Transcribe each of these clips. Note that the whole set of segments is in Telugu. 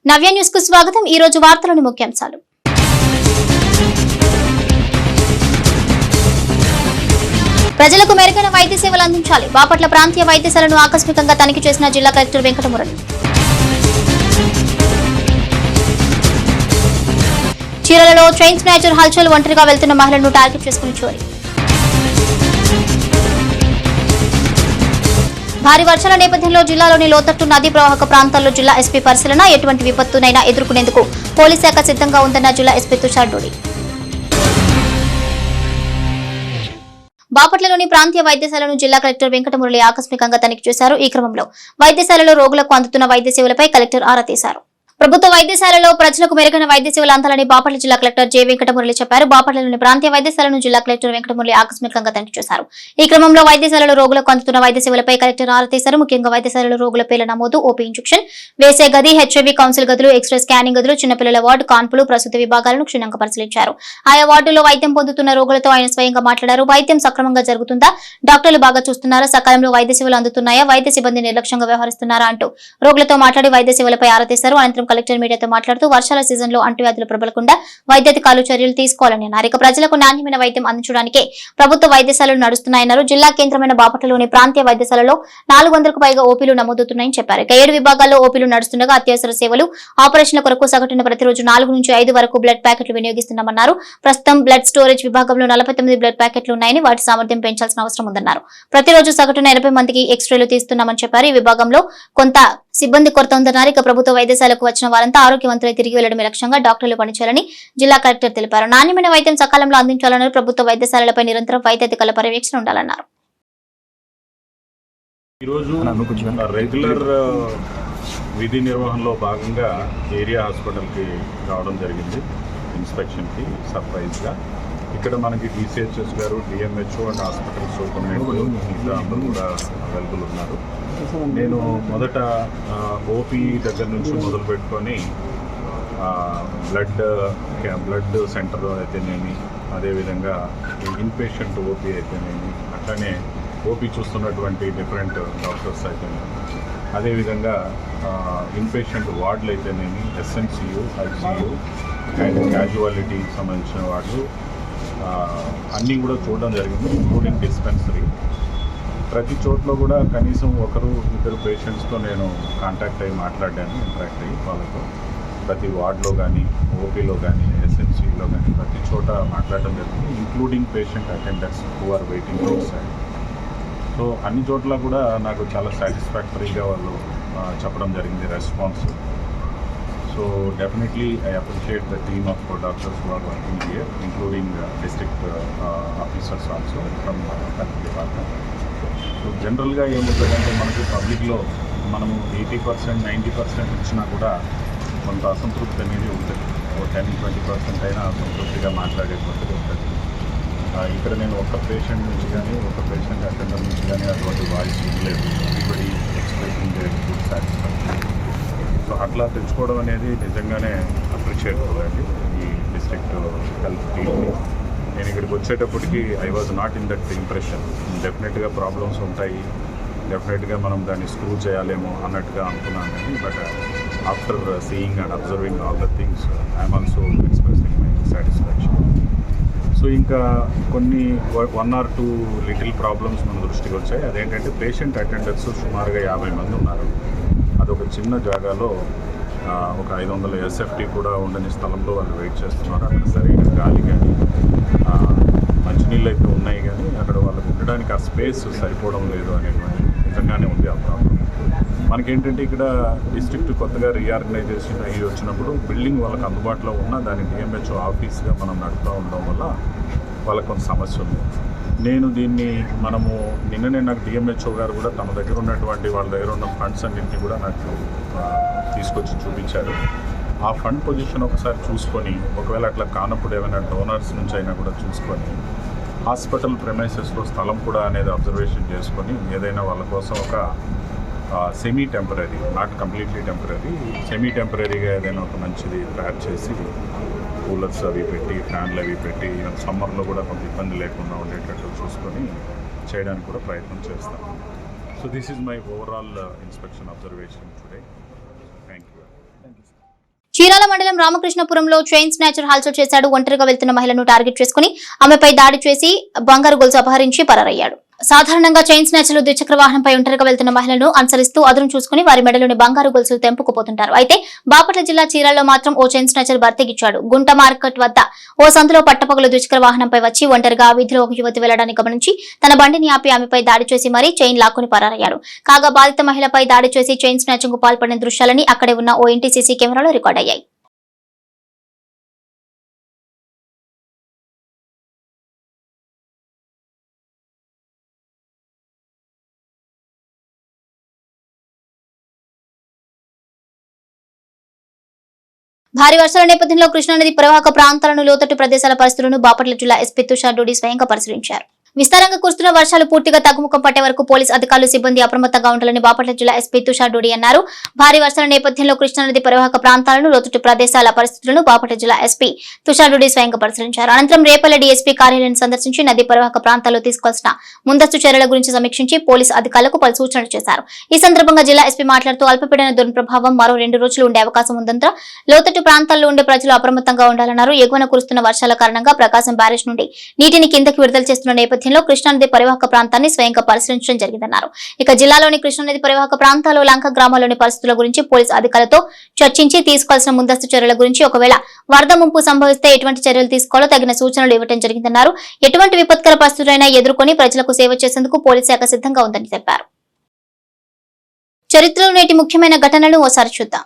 నవ్య న్యూస్ కు స్వాగతం। ఈ రోజు వార్తలోని ముఖ్యాంశాలు। ప్రజలకు మెరుగైన వైద్య సేవలు అందించాలి। బాపట్ల ప్రాంతీయ వైద్యశాలను ఆకస్మికంగా తనిఖీ చేసిన జిల్లా కలెక్టర్ వెంకటమురళి। చీరలలో చైన్ స్నాచర్ హల్చల్ ఒంటరిగా వెళ్తున్న మహిళలను టార్గెట్ చేసుకుని చోరీ। భారీ వర్షాల నేపథ్యంలో జిల్లాలోని లోతట్టు నదీ ప్రవాహక ప్రాంతాల్లో జిల్లా ఎస్పీ పరిశీలన। ఎటువంటి విపత్తునైనా ఎదుర్కొనేందుకు పోలీస్ శాఖ సిద్ధంగా ఉందన్న జిల్లా ఎస్పీ తుషార్ డోడి। బాపట్లలోని ప్రాంతీయ వైద్యశాలను జిల్లా కలెక్టర్ వెంకటమురళి ఆకస్మికంగా తనిఖీ చేశారు। ఈ క్రమంలో వైద్యశాలలో రోగులకు అందుతున్న వైద్య సేవలపై కలెక్టర్ ఆరా తీశారు। ప్రభుత్వ వైద్యశాలలో ప్రజలకు మెరుగైన వైద్య సేవలు అందాలని బాపట్ల జిల్లా కలెక్టర్ జె వెంకటమురళి చెప్పారు। బాపట్లలోని ప్రాంతీయ వైద్యశాలను జిల్లా కలెక్టర్ వెంకటమురళి ఆకస్మికంగా తనిఖీ చేశారు। ఈ క్రమంలో వైద్యశాలలో రోగులకు అందుతున్న వైద్య సేవలపై కలెక్టర్ ఆరా తీశారు। ముఖ్యంగా వైద్యశాలలో రోగుల పేర్ల నమోదు, ఓపీ ఇంజెక్షన్ వేసే గది, హెచ్ఐవి కౌన్సిల్ గదులు, ఎక్స్రే స్కానింగ్ గదులు, చిన్నపిల్లల వార్డు, కాన్పులు, ప్రసూతి విభాగాలను క్షుణ్ణంగా పరిశీలించారు। ఆయా వార్డుల్లో వైద్యం పొందుతున్న రోగులతో ఆయన స్వయంగా మాట్లాడారు। వైద్యం సక్రమంగా జరుగుతుందా, డాక్టర్లు బాగా చూస్తున్నారా, సకాలంలో వైద్య సేవలు అందుతున్నాయా, వైద్య సిబ్బంది నిర్లక్ష్యంగా వ్యవహరిస్తున్నారా అంటూ రోగులతో మాట్లాడి వైద్య సేవలపై ఆరా తీశారు। అనంతరం కలెక్టర్ మీడియాతో మాట్లాడుతూ వర్షాల సీజన్లో అంటువ్యాధులు ప్రబలకుండా వైద్యాధికారులు చర్యలు తీసుకోవాలని అన్నారు। ఇక ప్రజలకు నాణ్యమైన వైద్యం అందించడానికే ప్రభుత్వ వైద్యశాలలు నడుస్తున్నాయన్నారు। జిల్లా కేంద్రమైన బాపట్లలోని ప్రాంతీయ వైద్యశాలలో 400కు పైగా ఓపీలు నమోదవుతున్నాయని చెప్పారు। ఇక 7 విభాగాల్లో ఓపీలు నడుస్తుండగా అత్యవసర సేవలు, ఆపరేషన్ల కొరకు సగటున ప్రతిరోజు 4 నుంచి 5 వరకు బ్లడ్ ప్యాకెట్లు వినియోగిస్తున్నామన్నారు। ప్రస్తుతం బ్లడ్ స్టోరేజ్ విభాగంలో 49 బ్లడ్ ప్యాకెట్లు ఉన్నాయని, వాటి సామర్థ్యం పెంచాల్సిన అవసరం ఉందన్నారు। ప్రతిరోజు సగటున 80 మందికి ఎక్స్రేలు తీస్తున్నామని చెప్పారు। ఈ విభాగంలో కొంత సిబ్బంది కొరత ఉందన్నారు। ఇక ప్రభుత్వ వైద్యశాలకు వచ్చిన వారంతా ఆరోగ్యవంతులై తిరిగి వెళ్లడమే లక్ష్యంగా డాక్టర్లు పనిచేయాలని జిల్లా కలెక్టర్ తెలిపారు। నాణ్యమైన వైద్యం సకాలంలో అందించాలన్నారు। ప్రభుత్వ వైద్యశాలలపై నిరంతరం వైద్యాధికారుల పర్యవేక్షణ ఉండాలన్నారు। రెగ్యులర్ విధి నిర్వహణలో భాగంగా ఏరియా హాస్పిటల్కి రావడం జరిగింది ఇన్స్పెక్షన్కి సర్ప్రైజ్గా। ఇక్కడ మనకి డిసిహెచ్ఎస్ గారు, డిఎంహెచ్ఓ అండ్ హాస్పిటల్ సూపరింటెండెంట్ మిగతా అందరూ కూడా అవైలబుల్ ఉన్నారు। నేను మొదట ఓపీ దగ్గర నుంచి మొదలు పెట్టుకొని బ్లడ్ సెంటర్ అయితేనేమి, అదేవిధంగా ఇన్పేషెంట్ ఓపీ అయితేనేమి, అట్లనే ఓపీ చూస్తున్నటువంటి డిఫరెంట్ డాక్టర్స్ అయితేనేమి, అదేవిధంగా ఇన్పేషెంట్ వార్డులు అయితేనేమి, ఎస్ఎన్సియు, ఐసియు అండ్ క్యాజువాలిటీ సంబంధించిన వార్డు అన్నీ కూడా చూడడం జరిగింది, ఇంక్లూడింగ్ డిస్పెన్సరీ। ప్రతి చోట్ల కూడా కనీసం 1-2 పేషెంట్స్తో నేను కాంటాక్ట్ అయ్యి మాట్లాడాను, ఇంటరాక్ట్ అయ్యి వాళ్ళతో ప్రతి వార్డులో కానీ, ఓపీలో కానీ, ఎస్ఎన్సీలో కానీ ప్రతి చోట మాట్లాడడం జరిగింది, including patient attenders who are waiting outside. So అన్ని చోట్ల కూడా నాకు చాలా సాటిస్ఫాక్టరీగా వాళ్ళు చెప్పడం జరిగింది response. So definitely I appreciate the team of doctors who are working here, including district officers also from health department. So generalగా ఏమవుతుందంటే మనకి పబ్లిక్లో మనము 80%, 90% ఇచ్చినా కూడా కొంత అసంతృప్తి అనేది ఉంటుంది, 10-20% అయినా అసంతృప్తిగా మాట్లాడేటువంటిది ఉంటుంది। ఇక్కడ నేను ఒక పేషెంట్ నుంచి కానీ, ఒక పేషెంట్ అటెండర్ నుంచి కానీ అటువంటి వాయిస్ ఇవ్వలేదు, everybody expressing their good satisfaction. So అట్లా తెచ్చుకోవడం అనేది నిజంగానే అప్రిషియేటబుల్ అండి ఈ డిస్ట్రిక్ట్ హెల్త్ టీమ్ని। నేను ఇక్కడికి వచ్చేటప్పటికి I was not in that impression, డెఫినెట్గా ప్రాబ్లమ్స్ ఉంటాయి, డెఫినెట్గా మనం దాన్ని స్క్రూ చేయాలేమో అన్నట్టుగా అనుకున్నాను కానీ, but after seeing and observing all the things I'm also expressing my satisfaction. So ఇంకా కొన్ని 1 or 2 లిటిల్ ప్రాబ్లమ్స్ మన దృష్టికి వచ్చాయి। అదేంటంటే పేషెంట్ అటెండర్స్ సుమారుగా 50 మంది ఉన్నారు। అదొక చిన్న జాగాలో ఒక 500 SFT కూడా ఉండని స్థలంలో వాళ్ళు వెయిట్ చేస్తున్నారు। అక్కడ సరైన గాలి కానీ, మంచినీళ్ళు అయితే ఉన్నాయి కానీ అక్కడ వాళ్ళకి ఉండడానికి ఆ స్పేస్ సరిపోవడం లేదు అనేటువంటి నిజంగానే ఉంది ఆ ప్రాబ్లం। మనకేంటంటే ఇక్కడ డిస్ట్రిక్ట్ కొత్తగా రీఆర్గనైజేషన్ అయ్యి వచ్చినప్పుడు బిల్డింగ్ వాళ్ళకి అందుబాటులో ఉన్న దాన్ని డిఎంహెచ్ఓ ఆఫీస్గా మనం నడుపుతూ ఉండడం వల్ల వాళ్ళకి కొంత సమస్య ఉంది। నేను దీన్ని నిన్ననే నాకు డిఎంహెచ్ఓ గారు కూడా తమ దగ్గర ఉన్నటువంటి వాళ్ళ దగ్గర ఉన్న ఫండ్స్ అన్నింటినీ కూడా నాకు తీసుకొచ్చి చూపించారు। ఆ ఫండ్ పొజిషన్ ఒకసారి చూసుకొని, ఒకవేళ అట్లా కానప్పుడు ఏమైనా డోనర్స్ నుంచి అయినా కూడా చూసుకొని, హాస్పిటల్ ప్రెమైసెస్లో స్థలం కూడా అనేది అబ్జర్వేషన్ చేసుకొని ఏదైనా వాళ్ళ కోసం ఒక semi temporary, not completely temporary, semi టెంపరీగా ఏదైనా ఒక మంచిది తయారు చేసి కూలర్స్ అవి పెట్టి, ఫ్యాన్లు అవి పెట్టి, సమ్మర్లో కూడా కొంత ఇబ్బంది లేకుండా ఉండేటట్టు చూసుకొని చేయడానికి కూడా ప్రయత్నం చేస్తాను। So this is my overall inspection observation today. Thank you. Chirala మండలం రామకృష్ణపురంలో చైన్ స్నాచర్ హల్చల్ చేశాడు. ఒంటరిగా వెళ్తున్న మహిళను టార్గెట్ చేసుకుని ఆమెపై దాడి చేసి బంగారు గొలుసు అపహరించి పరారయ్యాడు. సాధారణంగా చైన్ స్నాచర్లు ద్విచక్ర వాహనంపై ఒంటరిగా వెళ్తున్న మహిళలను అనుసరిస్తూ అదును చూసుకుని వారి మెడలోని బంగారు గొలుసులు తెంపుకుపోతుంటారు. అయితే బాపట్ల జిల్లా చీరాలలో మాత్రం ఓ చైన్ స్నాచర్ బర్తెగిచ్చాడు. గుంట మార్కెట్ వద్ద ఓ సంతలో పట్టపగలు ద్విచక్ర వాహనంపై వచ్చి ఒంటరిగా వీధిలో ఒక యువతి వెళ్లడాన్ని గమనించి తన బండిని ఆపి ఆమెపై దాడి చేసి మరీ చైన్ లాక్కుని పరారయ్యాడు. కాగా బాధిత మహిళపై దాడి చేసి చైన్ స్నాచింగ్ కు పాల్పడిన దృశ్యాలని అక్కడే ఉన్న ఓ ఇంటి సీసీ కెమెరాలో రికార్డయ్యాయి. భారీ వర్షాల నేపథ్యంలో కృష్ణానది ప్రవాహక ప్రాంతాలను లోతట్టు ప్రదేశాల పరిస్థితులను బాపట్ల జిల్లా ఎస్పీ తుషార్ డోడి స్వయంగా పరిశీలించారు. విస్తారంగా కురుస్తున్న వర్షాలు పూర్తిగా తగ్గుముఖం పట్టే వరకు పోలీస్ అధికారులు సిబ్బంది అప్రమత్తంగా ఉండాలని బాపట్ల జిల్లా ఎస్పీ తుషార్ డోడి అన్నారు. భారీ వర్షాల నేపథ్యంలో కృష్ణానది ప్రవాహక ప్రాంతాలను లోతట్టు ప్రదేశాల పరిస్థితులను బాపట్ల జిల్లా ఎస్పీ తుషార్ డోడి స్వయంగా పరిశీలించారు. అనంతరం రేపల్ల డీఎస్పీ కార్యాలయాన్ని సందర్శించి నది ప్రవాహక ప్రాంతాల్లో తీసుకోవాల్సిన ముందస్తు చర్యల గురించి సమీక్షించి పోలీస్ అధికారులకు పలు సూచనలు చేశారు. ఈ సందర్భంగా జిల్లా ఎస్పీ మాట్లాడుతూ అల్పపీడన దుర్ప్రభావం మరో 2 రోజులు ఉండే అవకాశం ఉందంతా లోతట్టు ప్రాంతాల్లో ఉండే ప్రజలు అప్రమత్తంగా ఉండాలన్నారు. ఎగువన కురుస్తున్న వర్షాల కారణంగా ప్రకాశం బ్యారేజ్ నుండి నీటిని కిందకి విడుదల చేస్తున్న నేపథ్యంలో కృష్ణానది పరివాహక ప్రాంతాన్ని స్వయంగా పరిశీలించడం జరిగిందన్నారు. ఇక జిల్లాలోని కృష్ణానది పరివాహక ప్రాంతాల్లో లంక గ్రామాల్లోని పరిస్థితుల గురించి పోలీసు అధికారులతో చర్చించి తీసుకోవాల్సిన ముందస్తు చర్యల గురించి ఒకవేళ వరద ముంపు సంభవిస్తే ఎటువంటి చర్యలు తీసుకోవాలో తగిన సూచనలు ఇవ్వడం జరిగిందన్నారు. ఎటువంటి విపత్కర పరిస్థితులైనా ఎదుర్కొని ప్రజలకు సేవ చేసేందుకు పోలీసు శాఖ సిద్ధంగా ఉందని చెప్పారు. చరిత్రలో నేటి ముఖ్యమైన ఘటనలు ఓసారి చూద్దాం.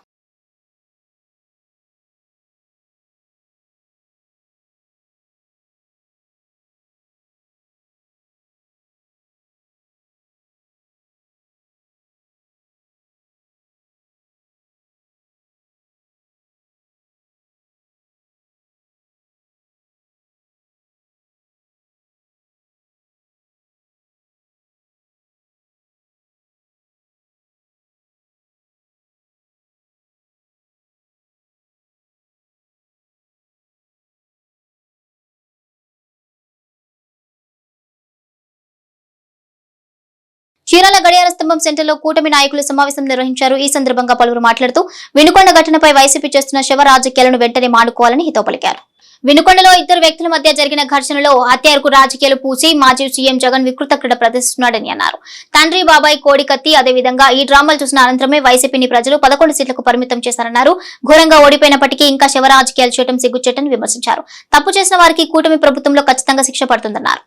చీరాల గడియార స్తంభం సెంటర్లో కూటమి నాయకులు సమావేశం నిర్వహించారు. ఈ సందర్భంగా పలువురు మాట్లాడుతూ వినుకొండ ఘటనపై వైసీపీ చేస్తున్న శవ రాజకీయాలను వెంటనే మానుకోవాలని హితవు పలికారు. వినుకొండలో 2 వ్యక్తుల మధ్య జరిగిన ఘర్షణలో హత్యకు రాజకీయాలు పూసి మాజీ సీఎం జగన్ వికృత క్రీడ ప్రదర్శిస్తున్నాడని అన్నారు. తండ్రి బాబాయ్ కోడి కత్తి అదేవిధంగా ఈ డ్రామాలు చూసిన అనంతరమే వైసీపీని ప్రజలు 11 సీట్లకు పరిమితం చేశారన్నారు. ఘోరంగా ఓడిపోయినప్పటికీ ఇంకా శవ రాజకీయాలు చేయడం సిగ్గుచేటని విమర్శించారు. తప్పు చేసిన వారికి కూటమి ప్రభుత్వంలో ఖచ్చితంగా శిక్ష పడుతుందన్నారు.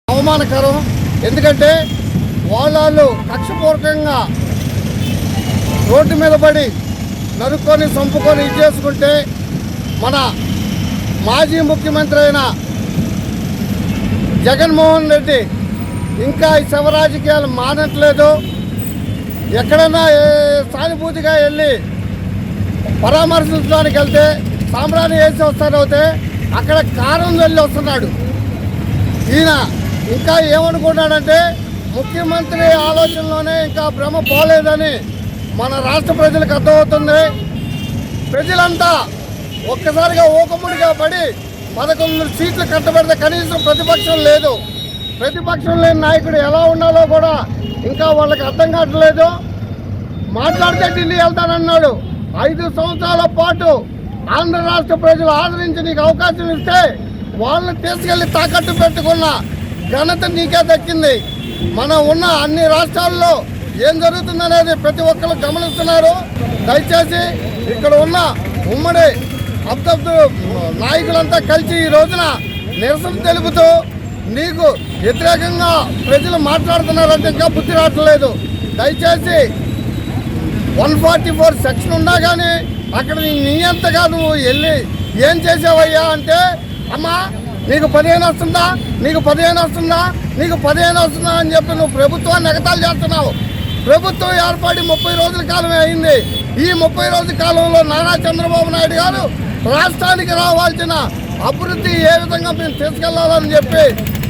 అవమానకరం. ఎందుకంటే వాళ్ళు కక్షపూర్వకంగా రోడ్డు మీద పడి నరుక్కొని చంపుకొని ఇది చేసుకుంటే మన మాజీ ముఖ్యమంత్రి అయిన జగన్మోహన్ రెడ్డి ఇంకా ఈ శవ రాజకీయాలు మానట్లేదు. ఎక్కడన్నా సానుభూతిగా వెళ్ళి పరామర్శించడానికి వెళ్తే సాంబ్రాణి వేసి వస్తారైతే అక్కడ కారం వెళ్ళి వస్తున్నాడు. ఈయన ఇంకా ఏమనుకుంటాడంటే ముఖ్యమంత్రి ఆలోచనలోనే ఇంకా భ్రమ పోలేదని మన రాష్ట్ర ప్రజలకు అర్థమవుతుంది. ప్రజలంతా ఒక్కసారిగా ఊకముడిగా పడి 11 సీట్లు కట్టబెడితే కనీసం ప్రతిపక్షం లేదు. ప్రతిపక్షం లేని నాయకుడు ఎలా ఉండాలో కూడా ఇంకా వాళ్ళకి అర్థం కావట్లేదు. మాట్లాడితే ఢిల్లీ వెళ్తానన్నాడు. 5 సంవత్సరాల పాటు ఆంధ్ర రాష్ట్ర ప్రజలు ఆదరించి నీకు అవకాశం ఇస్తే వాళ్ళని తీసుకెళ్లి తాకట్టు పెట్టుకున్న ఘనత నీకే దక్కింది. మనం ఉన్న అన్ని రాష్ట్రాల్లో ఏం జరుగుతుందనేది ప్రతి ఒక్కరు గమనిస్తున్నారు. దయచేసి ఇక్కడ ఉన్న ఉమ్మడి అబ్దబ్దు నాయకులంతా కలిసి ఈ రోజున నిరసన తెలుపుతూ నీకు వ్యతిరేకంగా ప్రజలు మాట్లాడుతున్నారంటే ఇంకా బుద్ధి రావట్లేదు. దయచేసి 144 సెక్షన్ ఉన్నా కానీ అక్కడ నీ అంతగా నువ్వు వెళ్ళి ఏం చేసావయ్యా అంటే అమ్మా నీకు 15 వస్తుందా, నీకు 15 వస్తుందా, నీకు 15 వస్తుందా అని చెప్పి నువ్వు ప్రభుత్వాన్ని ఎగతాళి చేస్తున్నావు. ప్రభుత్వం ఏర్పడి 30 రోజుల కాలమే అయింది. ఈ 30 రోజుల కాలంలో నారా చంద్రబాబు నాయుడు గారు రాష్ట్రానికి రావాల్సిన అభివృద్ధి ఏ విధంగా మేము తీసుకెళ్లాలని చెప్పి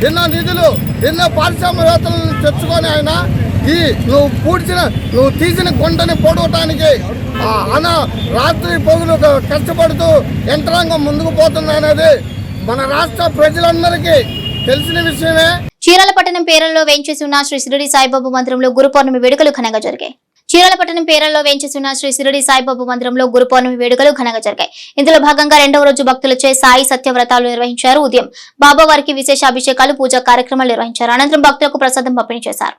ఎన్నో నిధులు ఎన్నో పారిశ్రామికవేత్తలను తెచ్చుకొని ఆయన ఈ నువ్వు తీసిన కొండని పొడవటానికి రాత్రి పొగులు కష్టపడుతూ యంత్రాంగం ముందుకు పోతుంది అనేది మన రాష్ట్ర ప్రజలందరికీ తెలిసిన విషయమే. చీరాల పట్టణం పేరలో వేంచేసి ఉన్న శ్రీ షిరిడి సాయిబాబా మందిరంలో గురు పౌర్ణమి వేడుకలు ఘనంగా జరిగాయి. చీరాలపట్టణం పేరల్లో వేంచేసిన శ్రీ షిరిడి సాయిబాబా మందిరంలో గురు పౌర్ణమి వేడుకలు ఘనంగా జరిగాయి. ఇందులో భాగంగా రెండవ రోజు భక్తులచే సాయి సత్యవ్రతాలు నిర్వహించారు. ఉదయం బాబా వారికి విశేష అభిషేకాలు, పూజా కార్యక్రమాలు నిర్వహించారు. అనంతరం భక్తులకు ప్రసాదం పంపిణీ చేశారు.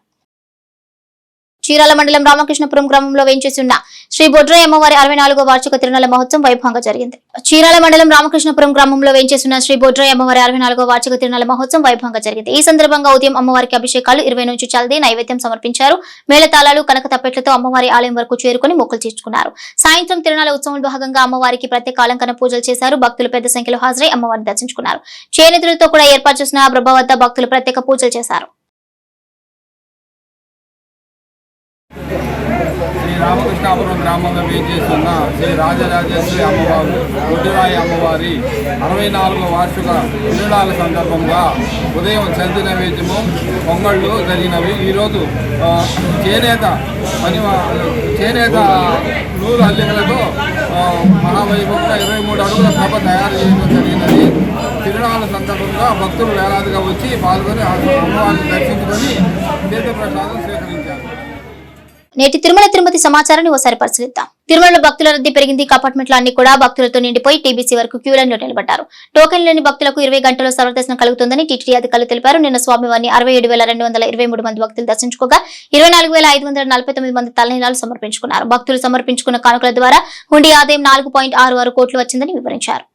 చీరాల మండలం రామకృష్ణపురం గ్రామంలో వేంచేసిన శ్రీ బొడ్రాయి అమ్మవారి 64వ వార్షిక తిరునాళ్ల మహోత్సవం వైభవంగా జరిగింది. చీరాల మండలం రామకృష్ణపురం గ్రామంలో వేంచేసిన శ్రీ బొడ్రాయి అమ్మవారి 64వ వార్షిక తిరునాళ్ల మహోత్సవం వైభవంగా జరిగింది. ఈ సందర్భంగా ఉదయం అమ్మవారికి అభిషేకాలు, 20 నుంచి చల్దీ నైవేద్యం సమర్పించారు. మేళతాళాలు, కనక తప్పెట్లతో అమ్మవారి ఆలయం వరకు చేరుకుని మొక్కులు తీర్చుకున్నారు. సాయంత్రం తిరునాళ్ల ఉత్సవంలో భాగంగా అమ్మవారికి ప్రత్యేక అలంకరణ పూజలు చేశారు. భక్తులు పెద్ద సంఖ్యలో హాజరై అమ్మవారిని దర్శించుకున్నారు. చేనేతలతో కూడా ఏర్పాటు చేసిన ప్రభ వద్ద భక్తులు ప్రత్యేక పూజలు చేశారు. శ్రీ రామకృష్ణాపురం గ్రామంలో వేచేస్తున్న శ్రీ రాజరాజేశ్వరి అమ్మవారు బొడ్డురాయి అమ్మవారి 64వ వార్షిక తిరునాళ్ళ సందర్భంగా ఉదయం చల్ది నైవేద్యము, పొంగళ్ళు జరిగినవి. ఈరోజు చేనేత నూరు అల్లికలతో మహావైభవంగా 23 అడుగుల ప్రభ తయారు చేయడం జరిగినది. తిరునాళ్ళ సందర్భంగా భక్తులు వేలాదిగా వచ్చి పాల్గొని అమ్మవారిని దర్శించుకొని తీర్థప్రసాదం స్వీకరించారు. నేటి తిరుమల తిరుపతి సమాచారాన్ని ఓసారి పరిశీలిద్దాం. తిరుమలలో భక్తుల రద్దీ పెరిగింది. కంపార్ట్మెంట్లు అన్ని కూడా భక్తులతో నిండిపోయి టీబీసీ వరకు క్యూ లైన్లో నిలబడ్డారు. టోకెన్ లేని భక్తులకు 20 గంటల్లో సర్వదర్శనం కలుగుతుందని టీటీడీ అధికారులు తెలిపారు. నిన్న స్వామివారిని 67,223 మంది భక్తులు దర్శించుకోగా 24,549 మంది తలనీలాలు సమర్పించుకున్నారు. భక్తులు సమర్పించుకున్న కానుకల ద్వారా హుండీ ఆదాయం 4.66 కోట్లు వచ్చిందని వివరించారు.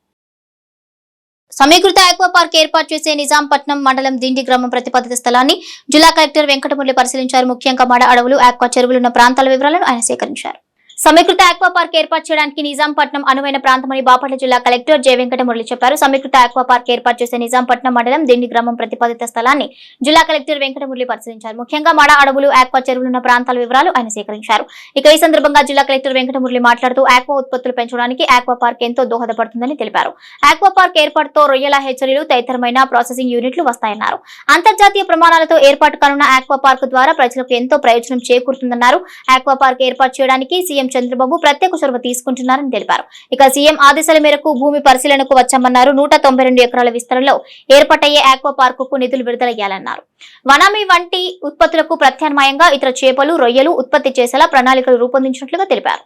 సమీకృత ఆక్వా పార్క్ ఏర్పాటు చేసే నిజాంపట్నం మండలం దిండి గ్రామం ప్రతిపాదిత స్థలాన్ని జిల్లా కలెక్టర్ వెంకటమురళి పరిశీలించారు. ముఖ్యంగా మడ అడవులు, ఆక్వా చెరువులున్న ప్రాంతాల వివరాలను ఆయన సేకరించారు. సమీకృత ఆక్వా పార్క్ ఏర్పాటు చేయడానికి నిజాంపట్నం అనువైన ప్రాంతమని బాపట్ల జిల్లా కలెక్టర్ జె వెంకటమురళి చెప్పారు. సమీకృత ఆక్వా పార్క్ ఏర్పాటు చేసే నిజాంపట్నం మండలం దిండి గ్రామం ప్రతిపాదిత స్థలాన్ని జిల్లా కలెక్టర్ వెంకటమురళి పరిశీలించారు. ముఖ్యంగా మడ అడవులు, ఆక్వా చెరువులున్న ప్రాంతాల వివరాలు ఆయన సేకరించారు. ఇక ఈ సందర్భంగా జిల్లా కలెక్టర్ వెంకటమురళి మాట్లాడుతూ ఆక్వా ఉత్పత్తులు పెంచడానికి ఆక్వా పార్క్ ఎంతో దోహదపడుతుందని తెలిపారు. ఆక్వా పార్క్ ఏర్పాటుతో రొయ్యల హెచ్చరీలు, తదితరమైన ప్రాసెసింగ్ యూనిట్లు వస్తాయన్నారు. అంతర్జాతీయ ప్రమాణాలతో ఏర్పాటు కానున్న ఆక్వా పార్క్ ద్వారా ప్రజలకు ఎంతో ప్రయోజనం చేకూరుతుందన్నారు. ఆక్వా పార్క్ ఏర్పాటు చేయడానికి సీఎం చంద్రబాబు ప్రత్యేక చొరవ తీసుకుంటున్నారని తెలిపారు. ఇక సీఎం ఆదేశాల మేరకు భూమి పరిశీలనకు వచ్చామన్నారు. 192 ఎకరాల విస్తరణలో ఏర్పాటయ్యే ఆక్వా పార్కుకు నిధులు విడుదలయ్యాలన్నారు. వనామీ వంటి ఉత్పత్తులకు ప్రత్యామ్నాయంగా ఇతర చేపలు, రొయ్యలు ఉత్పత్తి చేసేలా ప్రణాళికలు రూపొందించినట్లుగా తెలిపారు.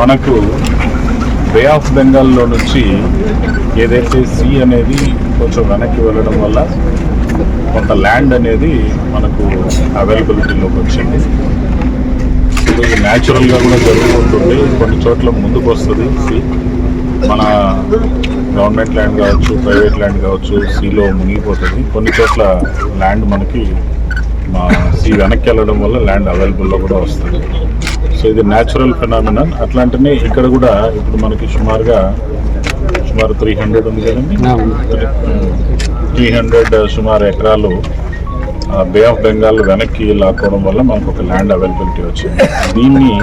మనకు బే ఆఫ్ బెంగాల్లో నుంచి ఏదైతే సీ అనేది కొంచెం వెనక్కి వెళ్ళడం వల్ల కొంత ల్యాండ్ అనేది మనకు అవైలబిలిటీలోకి వచ్చింది. ఇది న్యాచురల్గా కూడా జరుగుతుంటుంది. కొన్ని చోట్ల ముందుకు వస్తుంది సీ. మన గవర్నమెంట్ ల్యాండ్ కావచ్చు, ప్రైవేట్ ల్యాండ్ కావచ్చు, సీలో మునిగిపోతుంది. కొన్ని చోట్ల ల్యాండ్ మనకి సీ వెనక్కి వెళ్ళడం వల్ల ల్యాండ్ అవైలబుల్లో కూడా వస్తుంది. సో ఇది న్యాచురల్ ఫినామినన్. అట్లాంటినే ఇక్కడ కూడా ఇప్పుడు మనకి సుమారు 300 ఉంది కదండి, 300 సుమారు ఎకరాలు బే ఆఫ్ బెంగాల్ వెనక్కి లాక్కోవడం వల్ల మనకు ఒక ల్యాండ్ అవైలబిలిటీ వచ్చింది. దీన్ని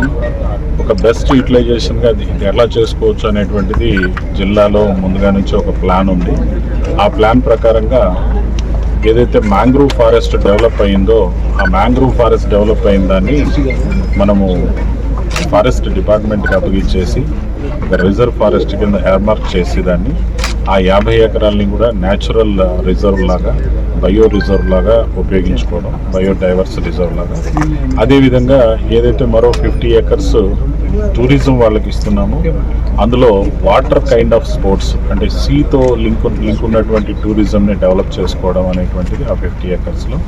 ఒక బెస్ట్ యూటిలైజేషన్గా ఎలా చేసుకోవచ్చు అనేటువంటిది జిల్లాలో ముందుగా నుంచి ఒక ప్లాన్ ఉంది. ఆ ప్లాన్ ప్రకారంగా ఏదైతే మ్యాంగ్రూవ్ ఫారెస్ట్ డెవలప్ అయిందో ఆ మ్యాంగ్రూవ్ ఫారెస్ట్ డెవలప్ అయిన దాన్ని మనము ఫారెస్ట్ డిపార్ట్మెంట్కి అప్పగించేసి ఒక రిజర్వ్ ఫారెస్ట్ కింద ఎయిర్మార్క్ చేసి దాన్ని ఆ 50 ఎకరాలని కూడా న్యాచురల్ రిజర్వ్ లాగా, బయో రిజర్వ్ లాగా ఉపయోగించుకోవడం, బయోడైవర్స్ రిజర్వ్ లాగా. అదేవిధంగా ఏదైతే మరో 50 ఎకర్స్ టూరిజం వాళ్ళకి ఇస్తున్నామో అందులో వాటర్ కైండ్ ఆఫ్ స్పోర్ట్స్ అంటే సీతో లింక్ ఉన్నటువంటి టూరిజంని డెవలప్ చేసుకోవడం అనేటువంటిది ఆ 50 ఎకర్స్లో.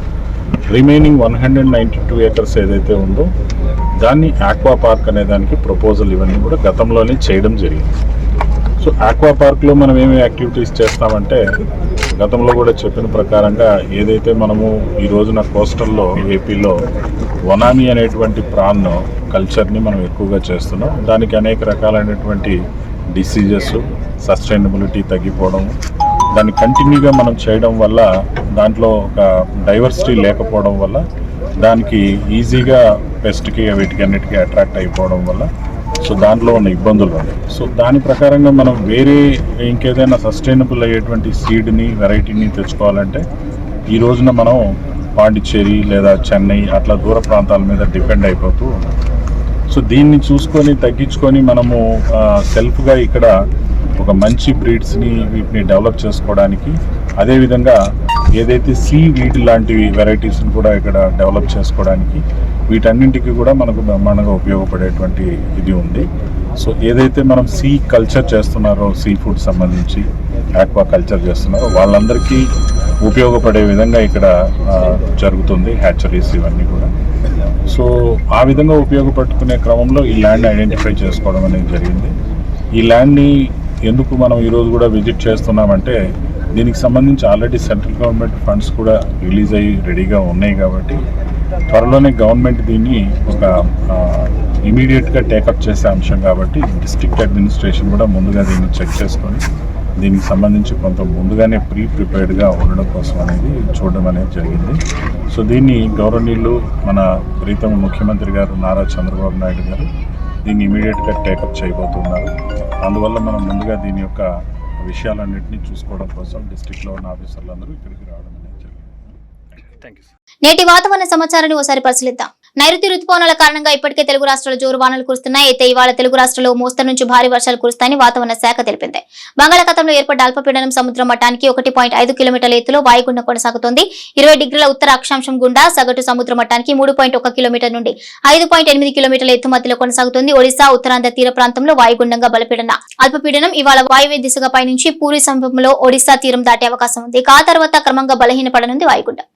రిమైనింగ్ 192 ఎకర్స్ ఏదైతే ఉందో దాన్ని ఆక్వా పార్క్ అనే దానికి ప్రపోజల్ ఇవన్నీ కూడా గతంలోనే చేయడం జరిగింది. సో ఆక్వా పార్క్లో మనం ఏమేమి యాక్టివిటీస్ చేస్తామంటే గతంలో కూడా చెప్పిన ప్రకారంగా ఏదైతే మనము ఈ రోజున కోస్టల్లో ఏపీలో వనామీ అనేటువంటి ప్రాన్ కల్చర్ని మనం ఎక్కువగా చేస్తున్నాం. దానికి అనేక రకాలైనటువంటి డిసీజెస్, సస్టైనబిలిటీ తగ్గిపోవడం, దాన్ని కంటిన్యూగా మనం చేయడం వల్ల దాంట్లో ఒక డైవర్సిటీ లేకపోవడం వల్ల దానికి ఈజీగా పెస్ట్కి వీటికి అన్నిటికీ అట్రాక్ట్ అయిపోవడం వల్ల సో దాంట్లో ఉన్న ఇబ్బందులు ఉన్నాయి. సో దాని ప్రకారంగా మనం వేరే ఇంకేదైనా సస్టైనబుల్ అయ్యేటువంటి సీడ్ని, వెరైటీని తెచ్చుకోవాలంటే ఈ రోజున మనం పాండిచ్చేరి లేదా చెన్నై అట్లా దూర ప్రాంతాల మీద డిపెండ్ అయిపోతూ ఉన్నాం. సో దీన్ని చూసుకొని తగ్గించుకొని మనము సెల్ఫ్గా ఇక్కడ ఒక మంచి బ్రీడ్స్ని వీటిని డెవలప్ చేసుకోవడానికి అదేవిధంగా ఏదైతే వీట్ లాంటివి వెరైటీస్ని కూడా ఇక్కడ డెవలప్ చేసుకోవడానికి వీటన్నింటికి కూడా మనకు బ్రహ్మాండంగా ఉపయోగపడేటువంటి ఇది ఉంది. సో ఏదైతే మనం కల్చర్ చేస్తున్నారో, ఫుడ్ సంబంధించి ఆక్వా కల్చర్ చేస్తున్నారో వాళ్ళందరికీ ఉపయోగపడే విధంగా ఇక్కడ జరుగుతుంది హ్యాచరీస్ ఇవన్నీ కూడా. సో ఆ విధంగా ఉపయోగపడుకునే క్రమంలో ఈ ల్యాండ్ ఐడెంటిఫై చేసుకోవడం అనేది జరిగింది. ఈ ల్యాండ్ని ఎందుకు మనం ఈరోజు కూడా విజిట్ చేస్తున్నామంటే దీనికి సంబంధించి ఆల్రెడీ సెంట్రల్ గవర్నమెంట్ ఫండ్స్ కూడా రిలీజ్ అయ్యి రెడీగా ఉన్నాయి కాబట్టి త్వరలోనే గవర్నమెంట్ దీన్ని ఒక ఇమీడియట్గా టేకప్ చేసే అంశం కాబట్టి డిస్ట్రిక్ట్ అడ్మినిస్ట్రేషన్ కూడా ముందుగా దీన్ని చెక్ చేసుకొని దీనికి సంబంధించి కొంత ముందుగానే ప్రిపేర్డ్గా ఉండడం కోసం అనేది చూడడం అనేది జరిగింది. సో దీన్ని గౌరవనీయులు మన ప్రీతమ ముఖ్యమంత్రి గారు నారా చంద్రబాబు నాయుడు గారు దీన్ని ఇమీడియట్గా టేకప్ చేయబోతున్నారు. అందువల్ల మనం ముందుగా దీని యొక్క విషయాలన్నింటినీ చూసుకోవడం కోసం డిస్ట్రిక్ట్లో ఉన్న ఆఫీసర్లందరూ ఇక్కడికి రావడం అనేది జరిగింది. Thank you. నేటి వాతావరణ సమాచారాన్ని ఒకసారి పరిశీలిద్దాం. నైరుతి రుతుపవనాల కారణంగా ఇప్పటికే తెలుగు రాష్ట్రాల్లో జోరు వానలు కురుస్తున్నాయి. అయితే ఇవాళ తెలుగు రాష్ట్రాల్లో మోస్తరు నుంచి భారీ వర్షాలు కురుస్తాయని వాతావరణ శాఖ తెలిపింది. బంగాళాఖాతంలో ఏర్పడ్డ అల్పపీడనం సముద్ర మట్టానికి 1.5 కిలోమీటర్ల ఎత్తులో వాయుగుండం కొనసాగుతోంది. 20 డిగ్రీల ఉత్తర అక్షాంశం గుండా సగటు సముద్ర మట్టానికి 3.1 కిలోమీటర్ నుండి 5.8 కిలోమీటర్ల ఎత్తు మధ్యలో కొనసాగుతోంది. ఒడిశా ఉత్తరాంధ్ర తీర ప్రాంతంలో వాయుగుండంగా బలపడిన అల్పపీడనం ఇవాళ వాయువ్య దిశగా పయనించి పూరి సమీపంలో ఒడిశా తీరం దాటే అవకాశం ఉంది. ఆ తర్వాత క్రమంగా బలహీనపడనుంది వాయుగుండం.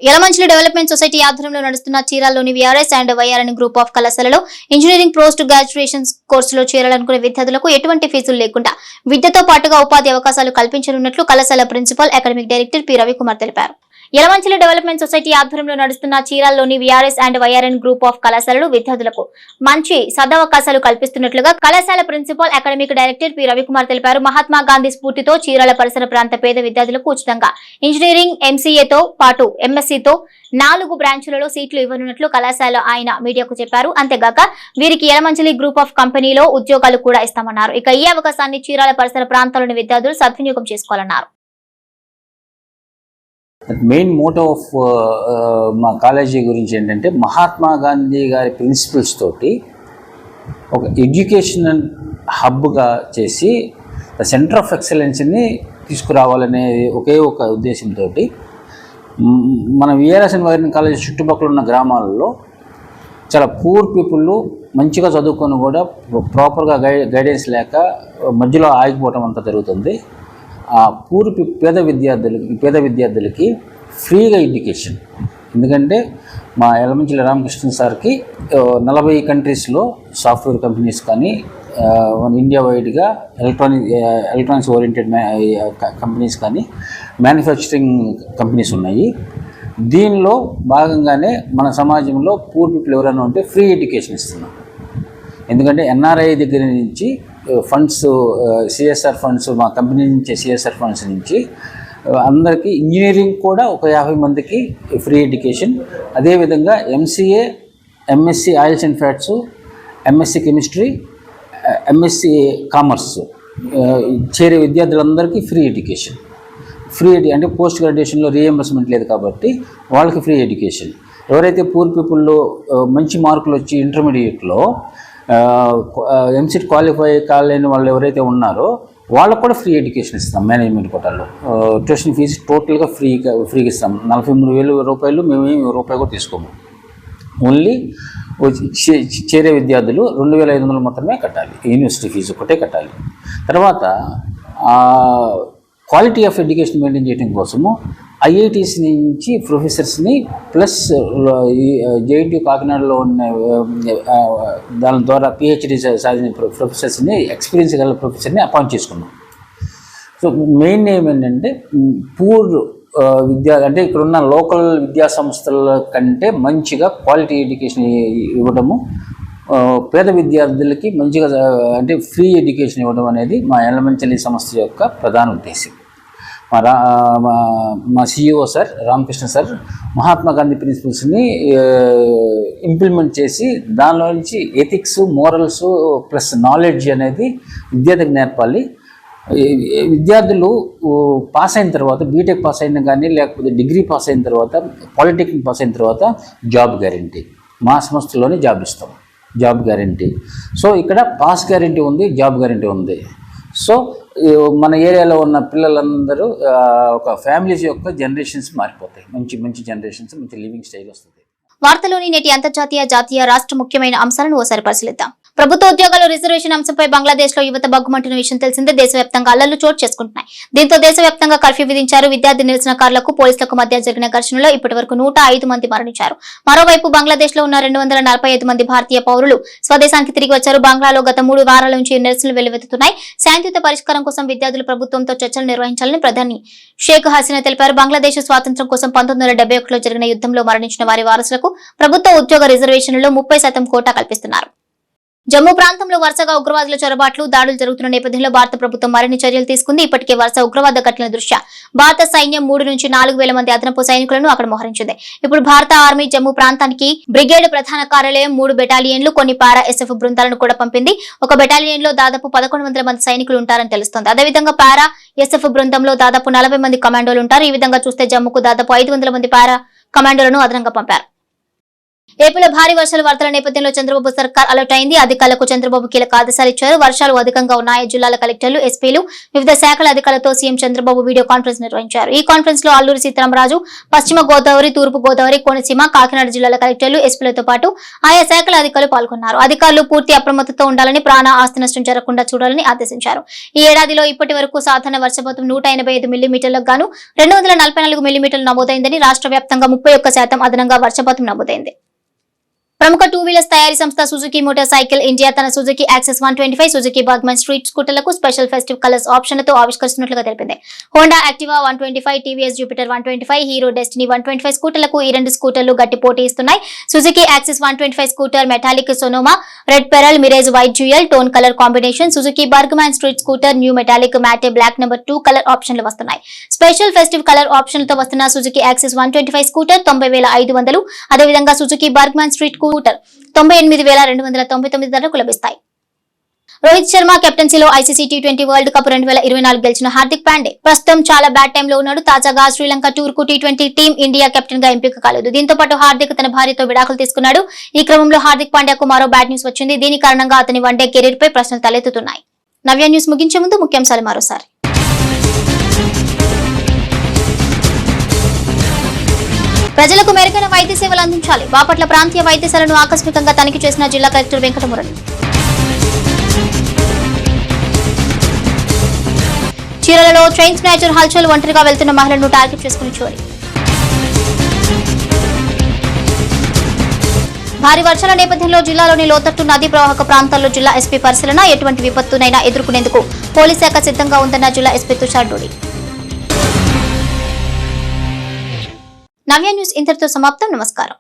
యలమంచిలి డెవలప్మెంట్ సొసైటీ ఆధ్వర్యంలో నడుస్తున్న చీరాల్లోని VRS and YRN group of కళాశాలలో ఇంజనీరింగ్ పోస్ట్ గ్రాడ్యుయేషన్ కోర్సులో చేరాలనుకునే విద్యార్థులకు ఎటువంటి ఫీజులు లేకుండా విద్యతో పాటుగా ఉపాధి అవకాశాలు కల్పించనున్నట్లు కళాశాల principal academic director P Ravikumar తెలిపారు. యలమంచిలి డెవలప్మెంట్ సొసైటీ ఆధ్వర్యంలో నడుస్తున్న చీరాల్లోని VRS and YRN group of కళాశాలలు విద్యార్థులకు మంచి సదవకాశాలు కల్పిస్తున్నట్లుగా కళాశాల principal academic director P Ravikumar తెలిపారు. మహాత్మా గాంధీ స్ఫూర్తితో చీరాల పరిసర ప్రాంత పేద విద్యార్థులకు ఉచితంగా ఇంజనీరింగ్, ఎంసీఏతో పాటు ఎంఎస్సీతో 4 బ్రాంచులలో సీట్లు ఇవ్వనున్నట్లు కళాశాల ఆయన మీడియాకు చెప్పారు. అంతేగాక వీరికి యలమంచిలి గ్రూప్ ఆఫ్ కంపెనీలో ఉద్యోగాలు కూడా ఇస్తామన్నారు. ఇక ఈ అవకాశాన్ని చీరాల పరిసర ప్రాంతాల్లోని విద్యార్థులు సద్వినియోగం చేసుకోవాలన్నారు. మెయిన్ మోటో ఆఫ్ మా కాలేజీ గురించి ఏంటంటే మహాత్మా గాంధీ గారి ప్రిన్సిపల్స్ తోటి ఒక ఎడ్యుకేషనల్ హబ్గా చేసి సెంటర్ ఆఫ్ ఎక్సలెన్స్ని తీసుకురావాలనే ఒకే ఒక ఉద్దేశంతో మన విఆర్ఎస్ అండ్ వైఆర్ఎన్ కాలేజీ చుట్టుపక్కల ఉన్న గ్రామాలలో చాలా పూర్ పీపుల్ మంచిగా చదువుకొని కూడా ప్రాపర్గా గైడెన్స్ లేక మధ్యలో ఆగిపోవటం అంతా జరుగుతుంది. ఆ పేద విద్యార్థులకి ఫ్రీగా ఎడ్యుకేషన్. ఎందుకంటే మా యలమంచిలి రామకృష్ణ సార్కి 40 కంట్రీస్లో సాఫ్ట్వేర్ కంపెనీస్ కానీ ఇండియా వైడ్గా ఎలక్ట్రానిక్స్ ఓరియంటెడ్ కంపెనీస్ కానీ మ్యానుఫ్యాక్చరింగ్ కంపెనీస్ ఉన్నాయి. దీనిలో భాగంగానే మన సమాజంలో పూర్ పీపుల్ ఎవరైనా ఉంటే ఫ్రీ ఎడ్యుకేషన్ ఇస్తున్నాం. ఎందుకంటే ఎన్ఆర్ఐ దగ్గర నుంచి ఫండ్స్, సిఎస్ఆర్ ఫండ్స్, మా కంపెనీ నుంచి సిఎస్ఆర్ ఫండ్స్ నుంచి అందరికీ ఇంజనీరింగ్ కూడా ఒక 50 మందికి ఫ్రీ ఎడ్యుకేషన్. అదేవిధంగా MCA, MSc oils and fats, MSc chemistry, MSc commerce చేరే విద్యార్థులందరికీ ఫ్రీ ఎడ్యుకేషన్. అంటే పోస్ట్ గ్రాడ్యుయేషన్లో రీఎంబర్స్మెంట్ లేదు కాబట్టి వాళ్ళకి ఫ్రీ ఎడ్యుకేషన్. ఎవరైతే పూర్ పీపుల్లో మంచి మార్కులు వచ్చి ఇంటర్మీడియట్లో ఎంసెట్ క్వాలిఫై కాలేని వాళ్ళు ఎవరైతే ఉన్నారో వాళ్ళకు కూడా ఫ్రీ ఎడ్యుకేషన్ ఇస్తాం. మేనేజ్మెంట్ కోటాలో ట్యూషన్ ఫీజు టోటల్గా ఫ్రీగా ఇస్తాం. 43,000 రూపాయలు మేము రూపాయి కూడా తీసుకోము. ఓన్లీ చేరే విద్యార్థులు 2,500 మాత్రమే కట్టాలి. యూనివర్సిటీ ఫీజు ఒకటే కట్టాలి. తర్వాత క్వాలిటీ ఆఫ్ ఎడ్యుకేషన్ మెయింటైన్ చేయడం కోసము ఐఐటీస్ నుంచి ప్రొఫెసర్స్ని ప్లస్ జేఎన్టీయూ కాకినాడలో ఉన్న దాని ద్వారా పిహెచ్డి సాధించిన ప్రొఫెసర్స్ని, ఎక్స్పీరియన్స్ గల ప్రొఫెసర్ని అపాయింట్ చేసుకున్నాం. సో మెయిన్ ఏమేంటంటే పూర్ అంటే ఇక్కడున్న లోకల్ విద్యా సంస్థల కంటే మంచిగా క్వాలిటీ ఎడ్యుకేషన్ ఇవ్వడము, పేద విద్యార్థులకి మంచిగా అంటే ఫ్రీ ఎడ్యుకేషన్ ఇవ్వడం అనేది మా యలమంచిలి సంస్థ యొక్క ప్రధాన ఉద్దేశం. మా CEO sir Ramakrishna sir Mahatma Gandhi ప్రిన్సిపల్స్ని ఇంప్లిమెంట్ చేసి దానిలో నుంచి ఎథిక్స్, మోరల్స్ ప్లస్ నాలెడ్జ్ అనేది విద్యార్థికి నేర్పాలి. విద్యార్థులు పాస్ అయిన తర్వాత, బీటెక్ పాస్ అయినా కానీ లేకపోతే డిగ్రీ పాస్ అయిన తర్వాత, పాలిటెక్నిక్ పాస్ అయిన తర్వాత జాబ్ గ్యారంటీ మా సంస్థలోనే జాబ్ ఇస్తాం. Job guarantee. సో ఇక్కడ పాస్ గ్యారంటీ ఉంది, జాబ్ గ్యారంటీ ఉంది. సో మన ఏరియాలో ఉన్న పిల్లలందరూ ఒక ఫ్యామిలీస్ యొక్క జనరేషన్స్ మారిపోతాయి, మంచి మంచి జనరేషన్స్, మంచి లివింగ్ స్టైల్ వస్తుంది. వార్తలోని నేటి అంతర్జాతీయ జాతీయ రాష్ట్ర ముఖ్యమైన అంశాలను ఓసారి పరిశీలిద్దాం. ప్రభుత్వ ఉద్యోగాల రిజర్వేషన్ అంశంపై బంగ్లాదేశ్ లో యువత బగ్గుమంటున్న విషయం తెలిసిందే. దేశవ్యాప్తంగా అల్లర్లు చోటు చేసుకుంటున్నాయి. దీంతో దేశవ్యాప్తంగా కర్ఫ్యూ విధించారు. విద్యార్థి నిరసనకారులకు పోలీసులకు మధ్య జరిగిన ఘర్షణలో ఇప్పటి వరకు 105 మంది మరణించారు. మరోవైపు బంగ్లాదేశ్ లో ఉన్న 245 మంది భారతీయ పౌరులు స్వదేశానికి తిరిగి వచ్చారు. బంగ్లాలో గత 3 వారాల నుంచి నిరసనలు వెల్లువెత్తుతున్నాయి. శాంతియుత పరిష్కారం కోసం విద్యార్థులు ప్రభుత్వంతో చర్చలు నిర్వహించాలని ప్రధాని షేక్ హసీనా తెలిపారు. బంగ్లాదేశ్ స్వాతంత్ర్యం కోసం 1971లో జరిగిన యుద్ధంలో మరణించిన వారి వారసులకు ప్రభుత్వ ఉద్యోగ రిజర్వేషన్లలో 30% కోటా కల్పిస్తున్నారు. జమ్మూ ప్రాంతంలో వరుసగా ఉగ్రవాదుల చొరబాట్లు, దాడులు జరుగుతున్న నేపథ్యంలో భారత ప్రభుత్వం మరిన్ని చర్యలు తీసుకుంది. ఇప్పటికే వరుస ఉగ్రవాద ఘటనల దృష్ట్యా భారత సైన్యం 3 నుంచి 4,000 మంది అదనపు సైనికులను అక్కడ మోహరించింది. ఇప్పుడు భారత ఆర్మీ జమ్మూ ప్రాంతానికి బ్రిగేడ్ ప్రధాన కార్యాలయం, 3 బెటాలియన్లు, కొన్ని పారా ఎస్ఎఫ్ బృందాలను కూడా పంపింది. ఒక బెటాలియన్ లో దాదాపు 1100 మంది సైనికులు ఉంటారని తెలుస్తోంది. అదేవిధంగా పారా ఎస్ఎఫ్ బృందంలో దాదాపు 40 మంది కమాండోలు ఉంటారు. ఈ విధంగా చూస్తే జమ్మూకు దాదాపు 500 మంది పారా కమాండోలను అదనంగా పంపారు. ఏపీలో భారీ వర్షాల వార్తల నేపథ్యంలో చంద్రబాబు సర్కార్ అలర్ట్ అయింది. అధికారులకు చంద్రబాబు కీలక ఆదేశాలు ఇచ్చారు. వర్షాలు అధికంగా ఉన్నాయా జిల్లాల కలెక్టర్లు, ఎస్పీలు, వివిధ శాఖల అధికారులతో సీఎం చంద్రబాబు వీడియో కాన్ఫరెన్స్ నిర్వహించారు. ఈ కాన్ఫరెన్స్ లో అల్లూరి సీతారామరాజు, పశ్చిమ గోదావరి, తూర్పు గోదావరి, కోనసీమ, కాకినాడ జిల్లాల కలెక్టర్లు, ఎస్పీలతో పాటు ఆయా శాఖల అధికారులు పాల్గొన్నారు. అధికారులు పూర్తి అప్రమత్తతో ఉండాలని, ప్రాణ ఆస్తి నష్టం జరగకుండా చూడాలని ఆదేశించారు. ఈ ఏడాదిలో ఇప్పటి వరకు సాధారణ వర్షపాతం 185 మిల్లీమీటర్లకు గాను 244 మిల్లీమీటర్లు నమోదైందని, రాష్ట్ర వ్యాప్తంగా 31% అదనంగా వర్షపాతం నమోదైంది. ప్రముఖ 2 వీలర్స్ తయారీ సంస్థ సుజుకి మోటార్ సైకిల్ ఇండియా తన Suzuki Access 125, Suzuki Burgman Street స్కూటర్లకు స్పెషల్ ఫెస్టివ్ కలర్స్ ఆప్షన్లతో ఆవిష్కరిస్తున్నట్లుగా తెలిపింది. Honda Activa 125, TVS Jupiter 125, Hero Destiny 125 స్కూటర్లకు ఈ 2 స్కూటర్లు గట్టి పోటీ ఇస్తున్నాయి. Suzuki Access 125 scooter metallic Sonoma red pearl mirage white dual tone colour combination, Suzuki Burgman Street scooter new metallic matte black number 2 colour ఆప్షన్లు వస్తున్నాయి. స్పెషల్ ఫెస్టివ్ కలర్ ఆప్షన్లతో వస్తున్న సుజుకి యాక్సెస్ 125 స్కూటర్ 90,500, అదేవిధంగా సుజుకి బర్గ్మన్ స్ట్రీట్ స్కూటర్ 98,299 ధరకు లభిస్తాయి. రోహిత్ శర్మ కెప్టెన్సీలో ఐసీసీ టీ20 వరల్డ్ కప్ 2024 గెలిచిన హార్దిక్ పాండే ప్రస్తుతం చాలా బ్యాడ్ టైమ్ లో ఉన్నాడు. తాజాగా శ్రీలంక టూర్ కు టీ20 టీం ఇండియా కెప్టెన్ గా ఎంపిక కాలేదు. దీంతో పాటు హార్దిక్ తన భార్యతో విడాకులు తీసుకున్నాడు. ఈ క్రమంలో హార్దిక్ పాండ్యాకు మరో బ్యాడ్ న్యూస్ వచ్చింది. దీని కారణంగా అతని వన్డే కెరీర్ పై ప్రశ్నలు తలెత్తుతున్నాయి. నవ్య న్యూస్ ముగించే ముందు ముఖ్యాంశాలు మరోసారి. ప్రజలకు మెరుగైన వైద్య సేవలు అందించాలి. బాపట్ల ప్రాంతీయ వైద్యశాలను ఆకస్మికంగా తనిఖీ చేసిన జిల్లా కలెక్టర్ వెంకటమురళి. చీరలలో చైన్ స్నాచర్ హల్చల్, ఒంటరిగా వెళ్తున్న మహిళలను టార్గెట్ చేసుకుని చోరీ. భారీ వర్షాల నేపథ్యంలో జిల్లాలోని లోతట్టు నదీ ప్రవాహక ప్రాంతాల్లో జిల్లా ఎస్పీ పరిశీలన. ఎటువంటి విపత్తునైనా ఎదుర్కొనేందుకు పోలీస్ శాఖ సిద్ధంగా ఉందన్న జిల్లా ఎస్పీ తుషార్ డోడి. నవ్య న్యూస్ ఇంతటితో సమాప్తం. నమస్కారం.